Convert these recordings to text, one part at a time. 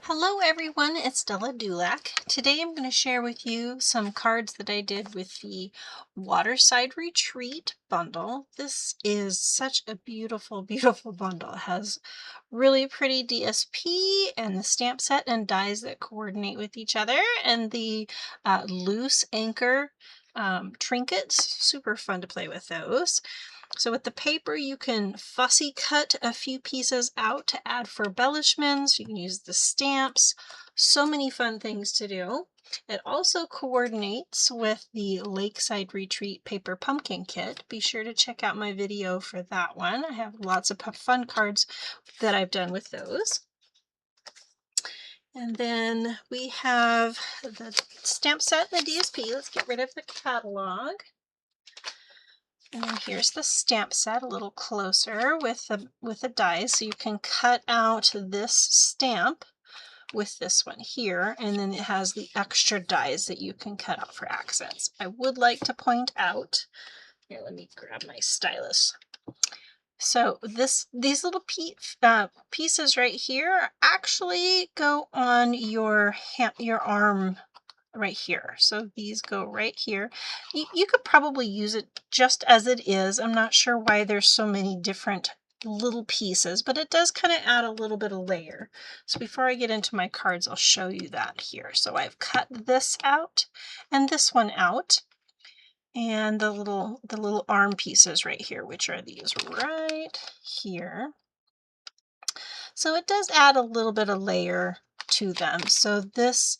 Hello everyone, it's Della DuLac. Today I'm going to share with you some cards that I did with the Waterside Retreat bundle. This is such a beautiful, beautiful bundle. It has really pretty DSP and the stamp set and dies that coordinate with each other, and the loose anchor trinkets. Super fun to play with those. So with the paper, you can fussy cut a few pieces out to add for embellishments. You can use the stamps. So many fun things to do. It also coordinates with the Lakeside Retreat Paper Pumpkin Kit. Be sure to check out my video for that one. I have lots of fun cards that I've done with those. And then we have the stamp set and the DSP. Let's get rid of the catalog. And then here's the stamp set a little closer with the dies, so you can cut out this stamp with this one here, and then it has the extra dies that you can cut out for accents. I would like to point out, here, let me grab my stylus. So these little pieces right here actually go on your arm right here. So these go right here. You could probably use it just as it is. I'm not sure why there's so many different little pieces, but it does kind of add a little bit of layer. So before I get into my cards, I'll show you that here. So I've cut this out and this one out, and the little arm pieces right here, which are these right here. So it does add a little bit of layer to them. So this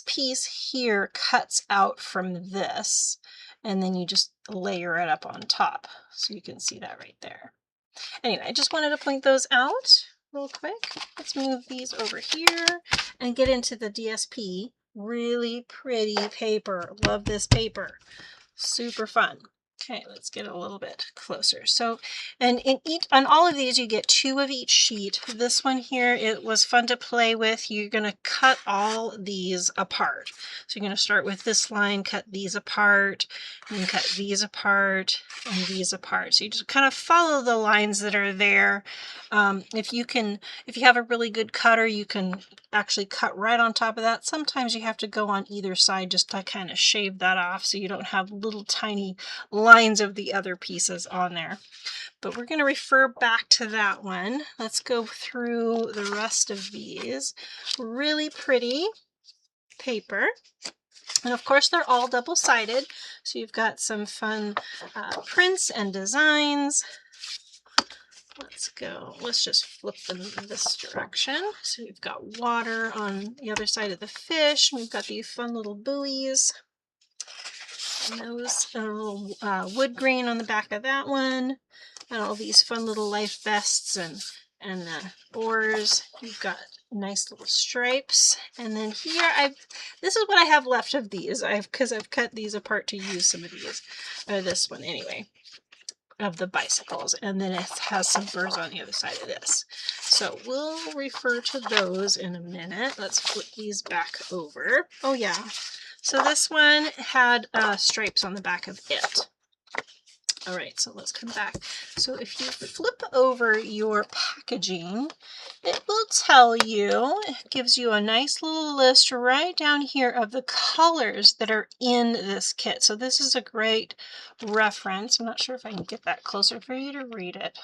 piece here cuts out from this, and then you just layer it up on top. So you can see that right there. Anyway, I just wanted to point those out real quick. Let's move these over here and get into the DSP. Really pretty paper. Love this paper. Super fun. Okay, let's get a little bit closer. So, and on all of these, you get 2 of each sheet. This one here, it was fun to play with. You're going to cut all these apart. So you're going to start with this line, cut these apart, and then cut these apart, and these apart. So you just kind of follow the lines that are there. If you have a really good cutter, you can actually cut right on top of that. Sometimes you have to go on either side just to kind of shave that off so you don't have little tiny lines of the other pieces on there. But we're going to refer back to that one. Let's go through the rest of these. Really pretty paper. And of course, they're all double-sided, so you've got some fun prints and designs. Let's go. Let's just flip them in this direction. So we've got water on the other side of the fish. We've got these fun little buoys. And those a little wood grain on the back of that one. And all these fun little life vests and oars. You've got nice little stripes. And then here this is what I have left of these. Because I've cut these apart to use some of these. Or this one anyway. Of the bicycles, and then it has some birds on the other side of this. So we'll refer to those in a minute. Let's flip these back over. Oh yeah, so this one had stripes on the back of it. All right, so let's come back. So if you flip over your packaging, it will tell you, it gives you a nice little list right down here of the colors that are in this kit. So this is a great reference. I'm not sure if I can get that closer for you to read it.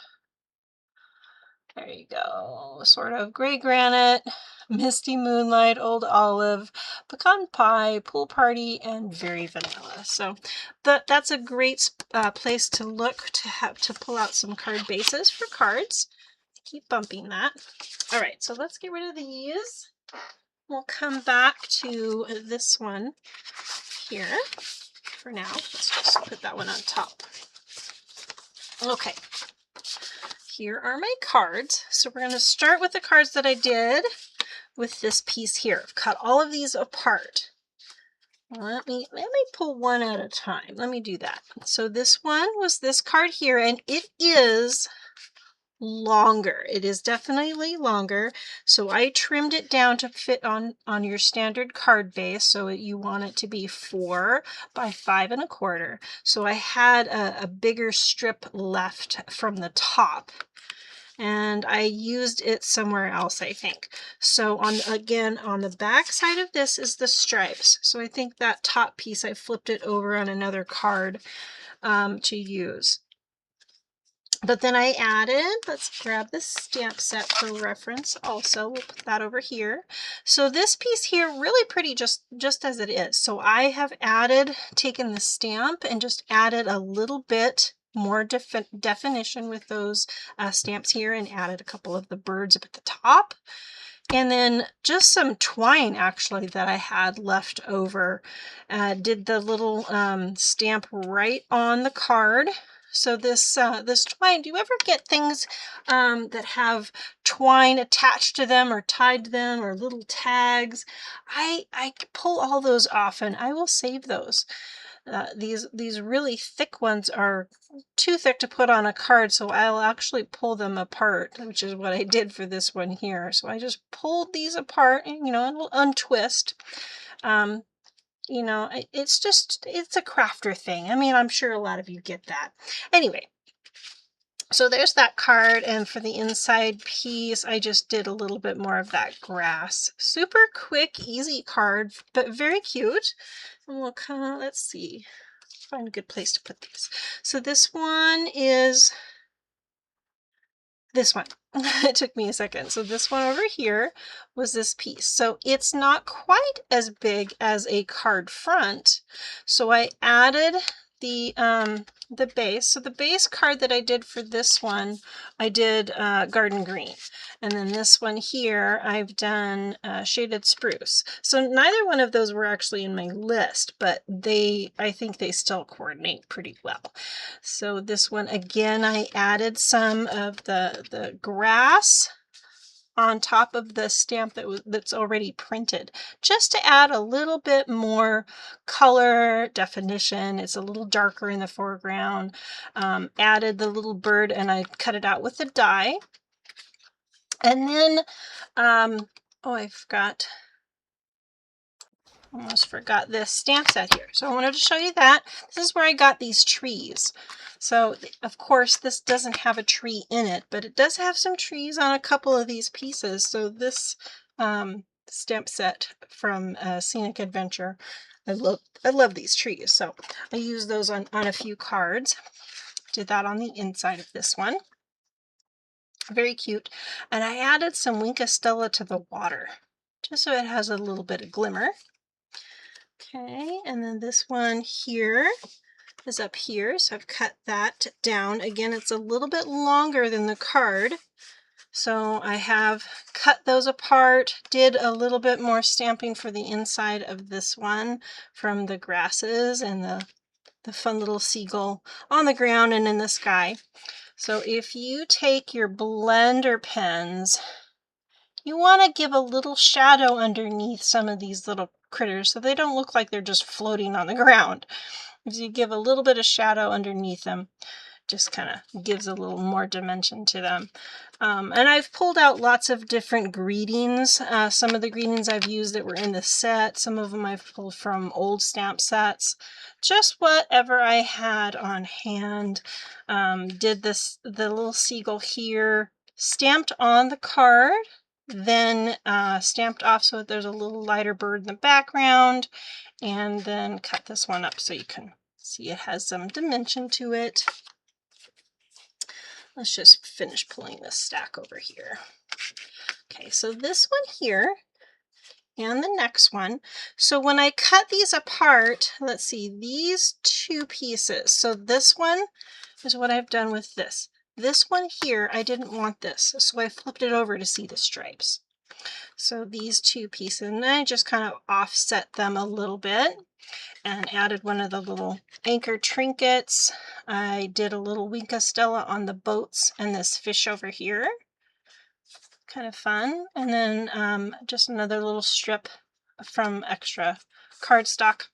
There you go. Sort of gray granite, misty moonlight, old olive, pecan pie, pool party, and very vanilla. So that's a great place to look to pull out some card bases for cards. Keep bumping that. All right, so let's get rid of these. We'll come back to this one here for now. Let's just put that one on top. Okay. Here are my cards. So we're going to start with the cards that I did with this piece here. I've cut all of these apart. Let me pull one at a time. Let me do that. So this one was this card here, and it is longer. It is definitely longer. So I trimmed it down to fit on your standard card base. So you want it to be 4 by 5 1/4. So I had a bigger strip left from the top. and I used it somewhere else, I think. So again, on the back side of this is the stripes. So I think that top piece, I flipped it over on another card to use. But then I added, let's grab this stamp set for reference also. We'll put that over here. So this piece here, really pretty just as it is. So I have taken the stamp and just added a little bit more definition with those stamps here, and added a couple of the birds up at the top. And then just some twine actually that I had left over. Did the little stamp right on the card. So this twine, do you ever get things that have twine attached to them or tied to them, or little tags? I pull all those off, and I will save those. These really thick ones are too thick to put on a card, so I'll actually pull them apart, which is what I did for this one here. So I just pulled these apart, and and we'll untwist. It's a crafter thing. I mean, I'm sure a lot of you get that. Anyway, so there's that card, and for the inside piece, I just did a little bit more of that grass. Super quick, easy card, but very cute. And we'll let's see, find a good place to put these. So this one is this one. It took me a second. So this one over here was this piece. So it's not quite as big as a card front. So I added the base. So the base card that I did for this one, I did garden green. And then this one here, I've done shaded spruce. So neither one of those were actually in my list, but I think they still coordinate pretty well. So this one, again, I added some of the grass on top of the stamp that's already printed, just to add a little bit more color definition. It's a little darker in the foreground. Added the little bird, and I cut it out with the die. And then, almost forgot this stamp set here. So I wanted to show you that. This is where I got these trees. So of course this doesn't have a tree in it, but it does have some trees on a couple of these pieces. So this stamp set from Scenic Adventure, I love these trees. So I used those on a few cards. Did that on the inside of this one. Very cute. And I added some Winka Stella to the water, just so it has a little bit of glimmer. Okay, and then this one here is up here, so I've cut that down. Again, it's a little bit longer than the card, so I have cut those apart, did a little bit more stamping for the inside of this one from the grasses and the fun little seagull on the ground and in the sky. So if you take your blender pens, you want to give a little shadow underneath some of these little critters so they don't look like they're just floating on the ground. If you give a little bit of shadow underneath them, just kind of gives a little more dimension to them. And I've pulled out lots of different greetings. Some of the greetings I've used that were in the set. Some of them I've pulled from old stamp sets. Just whatever I had on hand. Did the little seagull here, stamped on the card, then stamped off so that there's a little lighter bird in the background, and then cut this one up so you can see it has some dimension to it. Let's just finish pulling this stack over here. Okay, so this one here and the next one. So when I cut these apart, let's see, these two pieces. So this one is what I've done with this. This one here, I didn't want this, so I flipped it over to see the stripes. So these two pieces, and I just kind of offset them a little bit and added one of the little anchor trinkets. I did a little Winka Stella on the boats and this fish over here. Kind of fun. And then just another little strip from extra cardstock.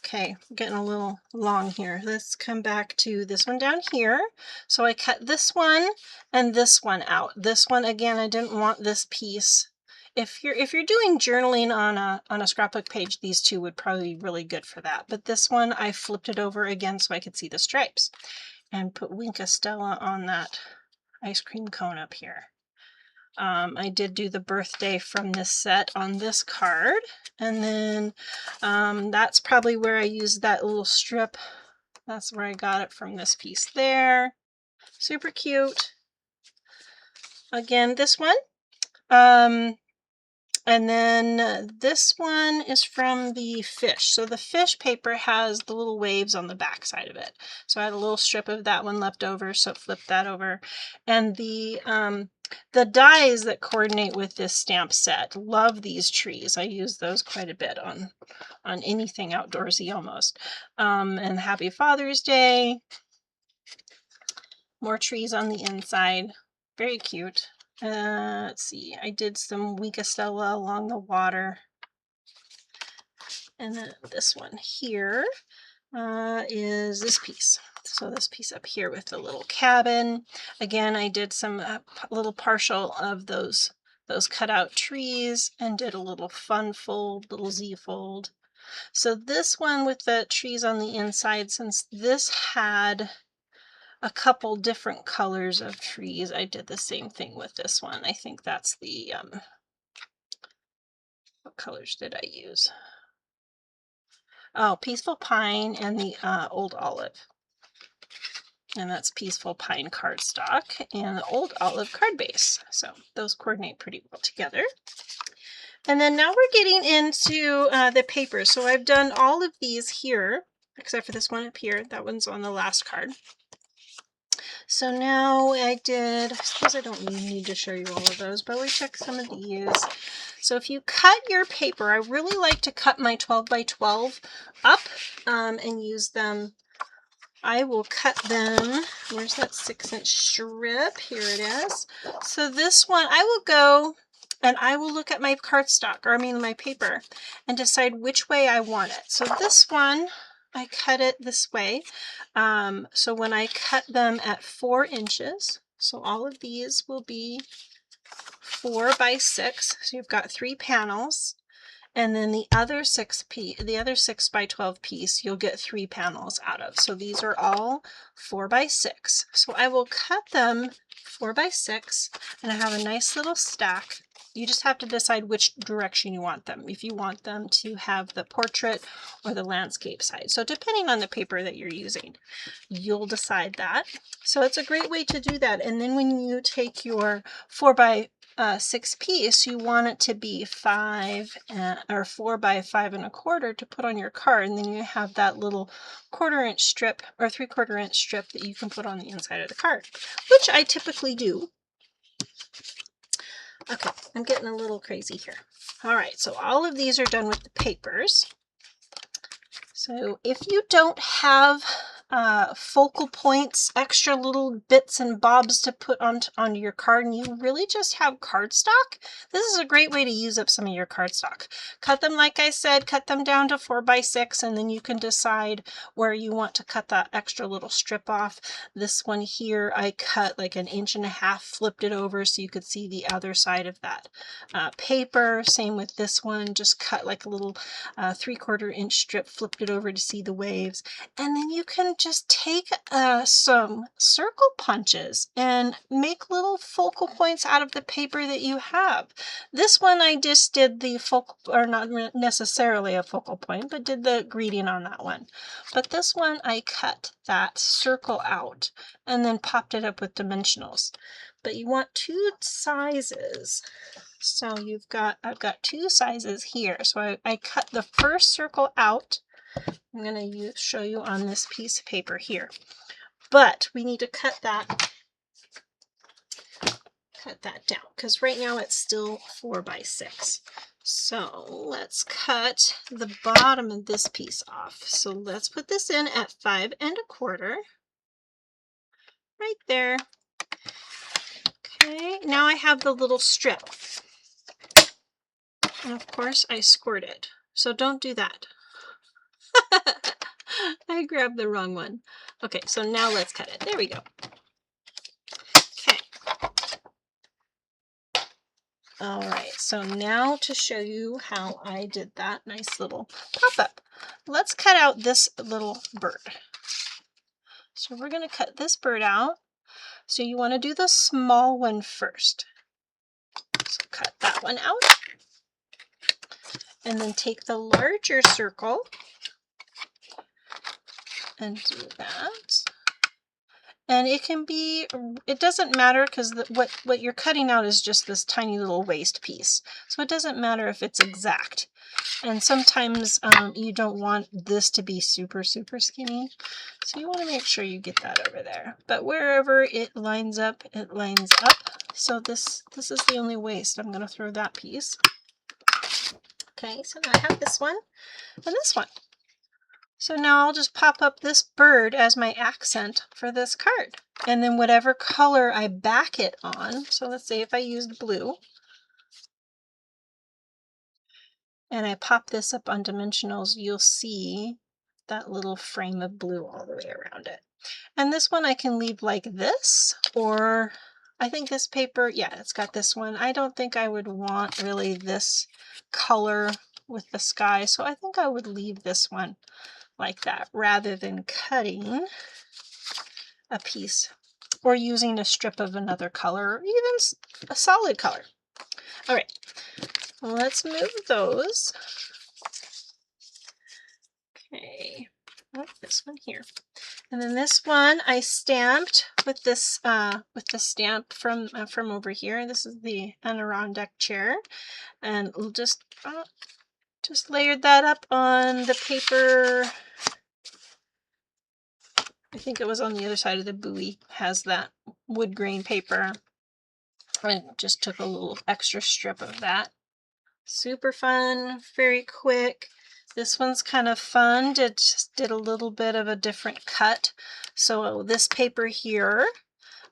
Okay, getting a little long here. Let's come back to this one down here. So I cut this one and this one out. This one, again, I didn't want this piece. If you're doing journaling on a scrapbook page, these two would probably be really good for that. But this one, I flipped it over again so I could see the stripes. and put Winka Stella on that ice cream cone up here. I did do the birthday from this set on this card, and then that's probably where I used that little strip. That's where I got it from this piece there. Super cute. Again, this one. And then this one is from the fish. So the fish paper has the little waves on the back side of it. So I had a little strip of that one left over, so flip that over. And the dies that coordinate with this stamp set, love these trees. I use those quite a bit on anything outdoorsy almost. And Happy Father's Day. More trees on the inside. Very cute. Let's see, I did some Winka Stella along the water. And then this one here is this piece. So this piece up here with the little cabin. Again, I did some little partial of those cutout trees and did a little fun fold, little Z fold. So this one with the trees on the inside, since this had a couple different colors of trees, I did the same thing with this one. I think that's the, what colors did I use? Oh, Peaceful Pine and the Old Olive. And that's Peaceful Pine cardstock and the Old Olive card base. So those coordinate pretty well together. And then now we're getting into the papers. So I've done all of these here, except for this one up here. That one's on the last card. So now I suppose I don't need to show you all of those, but we check some of these. So if you cut your paper, I really like to cut my 12 by 12 up and use them. I will cut them. Where's that 6-inch strip? Here it is. So this one, I will go and I will look at my cardstock, or I mean my paper, and decide which way I want it. So this one, I cut it this way. So when I cut them at 4 inches, so all of these will be 4 by 6. So you've got 3 panels, and then the other 6 by 12 piece, you'll get 3 panels out of. So these are all 4 by 6. So I will cut them 4 by 6, and I have a nice little stack. You just have to decide which direction you want them, if you want them to have the portrait or the landscape side. So depending on the paper that you're using, you'll decide that. So it's a great way to do that. And then when you take your 4 by 6 piece, you want it to be 5 or 4 by 5 1/4 to put on your card, and then you have that little 1/4 inch strip or 3/4 inch strip that you can put on the inside of the card, which I typically do. Okay, I'm getting a little crazy here. All right, so all of these are done with the papers. So if you don't have focal points, extra little bits and bobs to put onto your card, and you really just have cardstock, this is a great way to use up some of your cardstock. Cut them, like I said, cut them down to 4 by 6, and then you can decide where you want to cut that extra little strip off. This one here, I cut like 1.5 inches, flipped it over so you could see the other side of that paper. Same with this one, just cut like a little 3/4 inch strip, flipped it over to see the waves. And then you can just take some circle punches and make little focal points out of the paper that you have. This one I just did the focal, or not necessarily a focal point, but did the greeting on that one. But this one I cut that circle out and then popped it up with dimensionals. But you want 2 sizes. So I've got 2 sizes here. So I cut the first circle out. I'm going to show you on this piece of paper here. But we need to cut that down, because right now it's still 4 by 6. So let's cut the bottom of this piece off. So let's put this in at 5 1/4. Right there. Okay, now I have the little strip. And of course I scored it. So don't do that. I grabbed the wrong one. Okay, so now let's cut it. There we go. Okay. All right, so now to show you how I did that nice little pop-up. Let's cut out this little bird. So we're going to cut this bird out. So you want to do the small one first. So cut that one out. And then take the larger circle and do that. And it can be, it doesn't matter because what you're cutting out is just this tiny little waist piece. So it doesn't matter if it's exact. And sometimes you don't want this to be super, super skinny. So you want to make sure you get that over there. But wherever it lines up, it lines up. So this is the only waist. I'm going to throw that piece. Okay, so now I have this one and this one. So now I'll just pop up this bird as my accent for this card. And then whatever color I back it on, so let's say if I used blue, and I pop this up on dimensionals, you'll see that little frame of blue all the way around it. And this one I can leave like this, or I think this paper, yeah, it's got this one. I don't think I would want really this color with the sky, so I think I would leave this one like that rather than cutting a piece or using a strip of another color or even a solid color. All right, let's move those. Okay, oh, this one here. And then this one I stamped with this with the stamp from over here. This is the Adirondack chair, and just layered that up on the paper. I think it was on the other side of the buoy, has that wood grain paper. I just took a little extra strip of that. Super fun, very quick. This one's kind of fun. Just did a little bit of a different cut. So this paper here,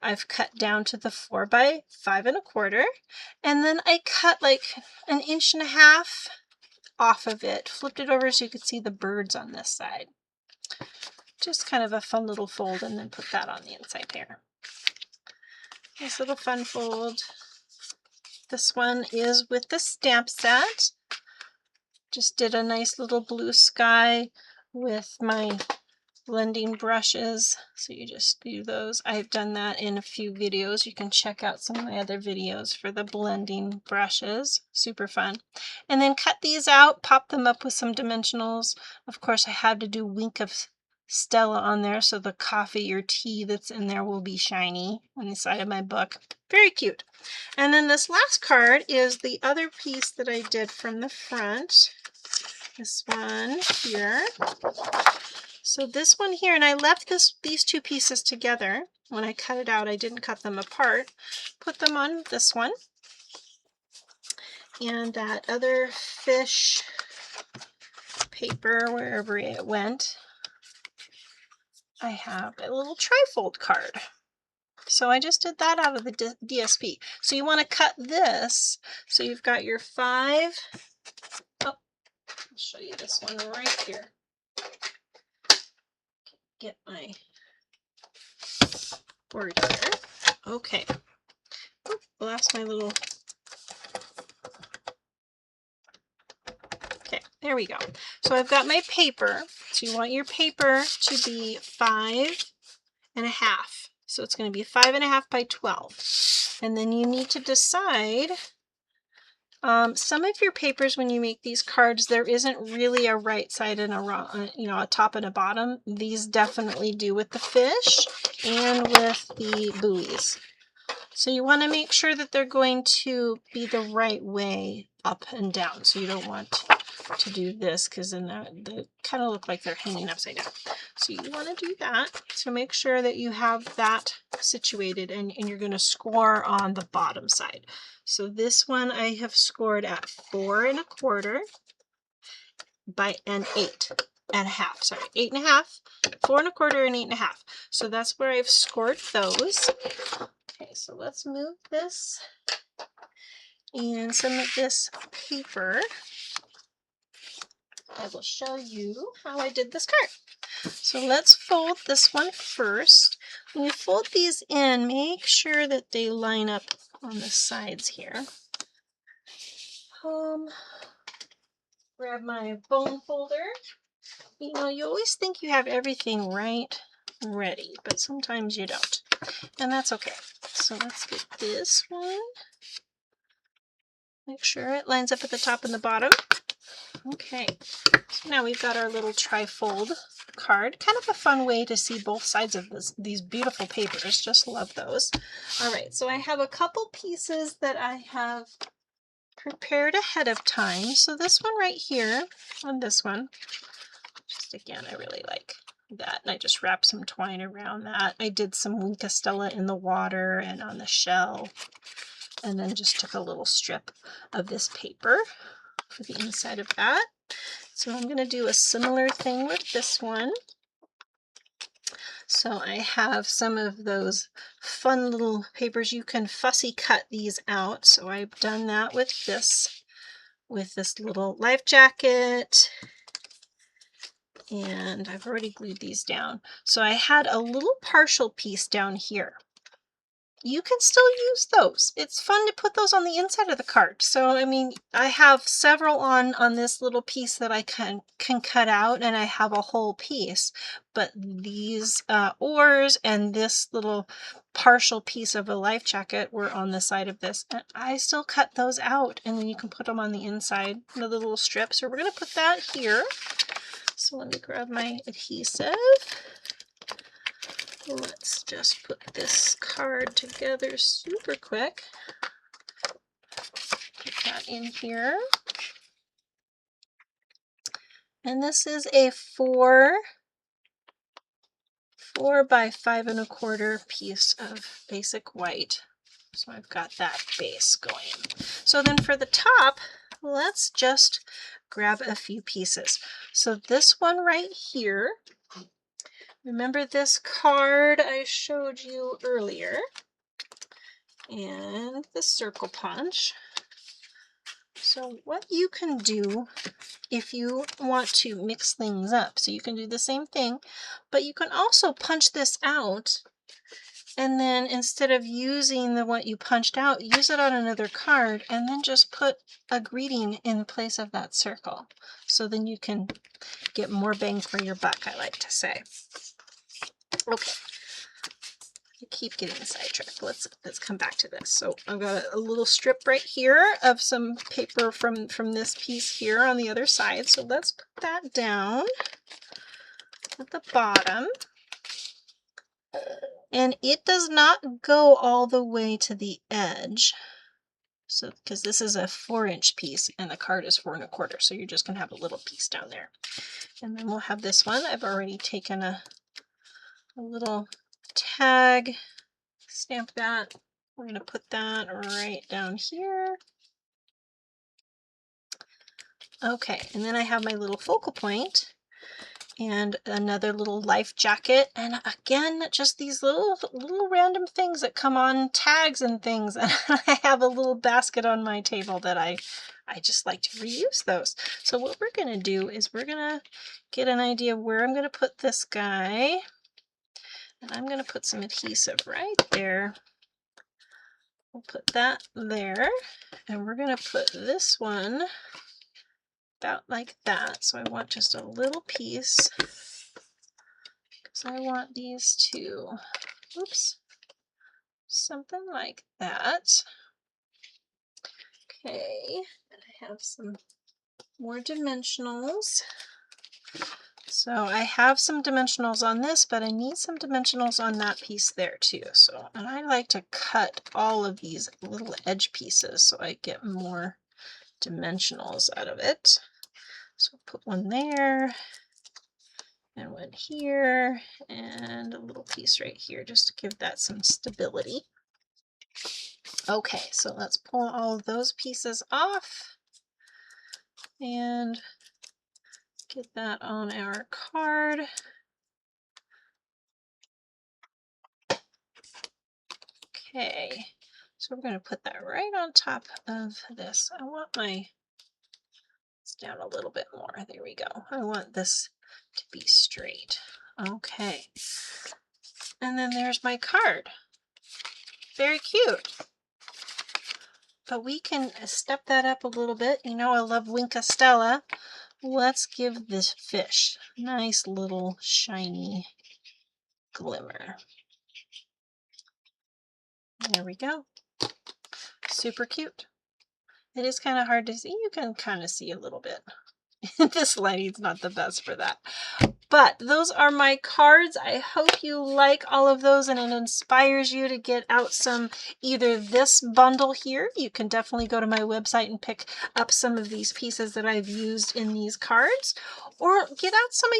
I've cut down to the 4 by 5 1/4, and then I cut like 1.5 inches off of it, flipped it over so you could see the birds on this side. Just kind of a fun little fold, and then put that on the inside there. Nice little fun fold. This one is with the stamp set. Just did a nice little blue sky with my blending brushes. So you just do those. I've done that in a few videos. You can check out some of my other videos for the blending brushes. Super fun. And then cut these out, pop them up with some dimensionals. Of course, I had to do wink of Stella on there, so the coffee or tea that's in there will be shiny on the side of my book. Very cute. And then this last card is the other piece that I did from the front. This one here. So this one here, and I left these two pieces together. When I cut it out, I didn't cut them apart. Put them on this one. And that other fish paper, wherever it went, I have a little trifold card. So I just did that out of the DSP. So you want to cut this. So you've got your 5. Oh, I'll show you this one right here. Get my board here. Okay. Oh, lost my little. Okay, there we go. So I've got my paper. So you want your paper to be 5 1/2. So it's going to be 5 1/2 by 12. And then you need to decide, some of your papers, when you make these cards, there isn't really a right side and a wrong, a top and a bottom. These definitely do with the fish and with the buoys. So you want to make sure that they're going to be the right way up and down. So you don't want to do this, because then they kind of look like they're hanging upside down. So you want to do that. So make sure that you have that situated, and you're going to score on the bottom side. So this one I have scored at 4 1/4 by 8 1/2. Sorry, 8 1/2, 4 1/4, and 8 1/2. So that's where I've scored those. Okay, so let's move this and some of this paper. I will show you how I did this card. So let's fold this one first. When you fold these in, make sure that they line up on the sides here. Grab my bone folder. You always think you have everything right ready, but sometimes you don't, and that's okay. So let's get this one. Make sure it lines up at the top and the bottom. Okay, so now we've got our little trifold card. Kind of a fun way to see both sides of these beautiful papers. Just love those. All right, so I have a couple pieces that I have prepared ahead of time. So this one right here and this one, just again, I really like that. And I just wrapped some twine around that. I did some Wink Stella in the water and on the shell. And then just took a little strip of this paper for the inside of that. So I'm going to do a similar thing with this one. So I have some of those fun little papers. You can fussy cut these out. So I've done that with this little life jacket. And I've already glued these down. So I had a little partial piece down here. You can still use those. It's fun to put those on the inside of the card. So, I mean, I have several on this little piece that I can cut out, and I have a whole piece. But these oars and this little partial piece of a life jacket were on the side of this. And I still cut those out, and then you can put them on the inside, the little strips. So we're going to put that here. So let me grab my adhesive. Let's just put this card together super quick. Put that in here. And this is a 4 by 5 1/4 piece of basic white. So I've got that base going. So then for the top, let's just grab a few pieces. So this one right here, remember this card I showed you earlier? And the circle punch. So what you can do if you want to mix things up, so you can do the same thing, but you can also punch this out, and then instead of using the what you punched out, use it on another card, and then just put a greeting in place of that circle. So then you can get more bang for your buck, I like to say. Okay. I keep getting sidetracked. Let's come back to this. So I've got a little strip right here of some paper from this piece here on the other side. So let's put that down at the bottom. And it does not go all the way to the edge. So because this is a 4-inch piece and the card is 4 1/4. So you're just going to have a little piece down there. And then we'll have this one. I've already taken a little tag. Stamp that. We're going to put that right down here. Okay, and then I have my little focal point and another little life jacket. And again, just these little random things that come on tags and things. And I have a little basket on my table that I just like to reuse those. So what we're going to do is we're going to get an idea of where I'm going to put this guy. And I'm going to put some adhesive right there. We'll put that there, and we're going to put this one about like that. So I want just a little piece because I want these to, oops, something like that. Okay, and I have some more dimensionals. So I have some dimensionals on this, but I need some dimensionals on that piece there too. So, and I like to cut all of these little edge pieces so I get more dimensionals out of it. So put one there and one here and a little piece right here just to give that some stability. Okay, so let's pull all of those pieces off and get that on our card. Okay, so we're going to put that right on top of this. I want my, it's down a little bit more. There we go. I want this to be straight. Okay. And then there's my card. Very cute. But we can step that up a little bit. You know, I love Wink Stella. Let's give this fish a nice little shiny glimmer. There we go. Super cute. It is kind of hard to see. You can kind of see a little bit. This lighting's not the best for that. But those are my cards. I hope you like all of those and it inspires you to get out some, either this bundle here. You can definitely go to my website and pick up some of these pieces that I've used in these cards, or get out some of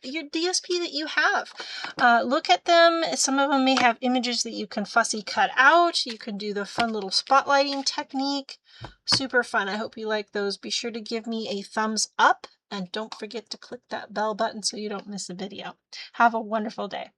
your DSP that you have. Look at them. Some of them may have images that you can fussy cut out. You can do the fun little spotlighting technique. Super fun. I hope you like those. Be sure to give me a thumbs up and don't forget to click that bell button so you don't miss a video. Have a wonderful day.